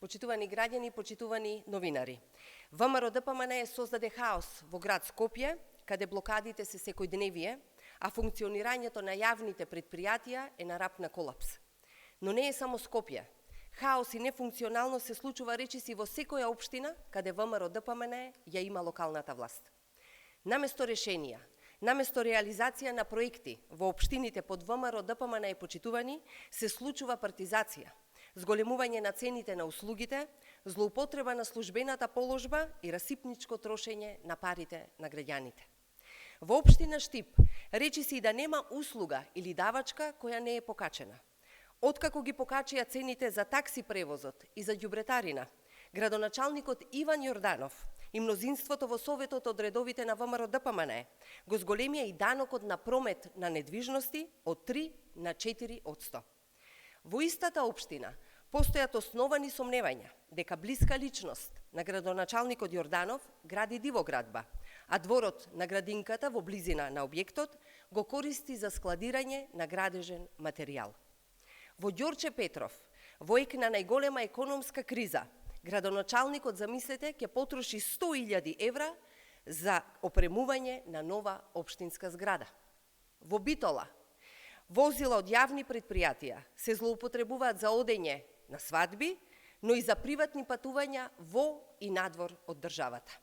Почитувани граѓани, почитувани новинари. ВМРО ДПМН создаде хаос во град Скопје, каде блокадите се секојдневие, а функционирањето на јавните предпријатија е на рап на колапс. Но не е само Скопје. Хаос и нефункционалност се случува речиси во секоја општина каде ВМРО ДПМН ја има локалната власт. Наместо решенија, наместо реализација на проекти во општините под ВМРО ДПМН и почитувани, се случува партизација, зголемување на цените на услугите, злоупотреба на службената положба и расипничко трошење на парите на граѓаните. Во општина Штип речиси и да нема услуга или давачка која не е покачена. Откако ги покачија цените за такси превозот и за ѓубретарина, градоначалникот Иван Јорданов и мнозинството во Советот од редовите на ВМРО ДПМН го зголемија и данокот на промет на недвижности од 3 на 4%. Во истата општина постојат основани сомневања дека блиска личност на градоначалникот Јорданов гради дивоградба, а дворот на градинката во близина на објектот го користи за складирање на градежен материјал. Во Ѓорче Петров, во ек на најголема економска криза, градоначалникот, замислете, ќе потроши 100.000 евра за опремување на нова општинска зграда. Во Битола, возила од јавни предпријатија се злоупотребуваат за одење на свадби, но и за приватни патувања во и надвор од државата.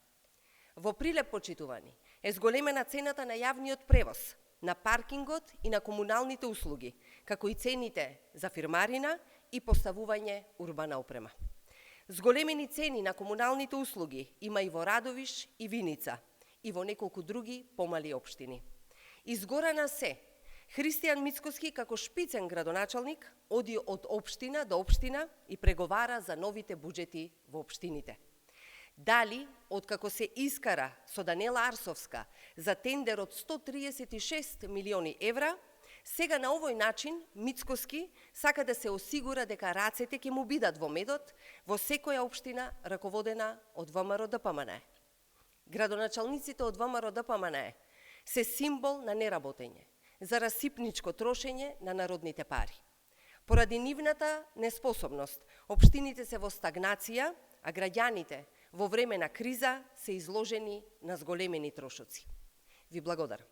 Во Прилеп, почитувани, е зголемена цената на јавниот превоз, на паркингот и на комуналните услуги, како и цените за фирмарина и поставување урбана опрема. Зголемени цени на комуналните услуги има и во Радовиш и Виница, и во неколку други помали општини. Изгора на се, Христијан Мицкоски како шпицен градоначалник оди од општина до општина и преговара за новите буџети во општините. Дали, откако се искара со Данела Арсовска за тендер од 136 милиони евра, сега на овој начин Мицкоски сака да се осигура дека рацете ќе му бидат во медот во секоја општина раководена од ВМРО ДПМН. Градоначалниците од ВМРО ДПМН се символ на неработење, за расипничко трошење на народните пари. Поради нивната неспособност, општините се во стагнација, а граѓаните во време на криза се изложени на зголемени трошоци. Ви благодарам.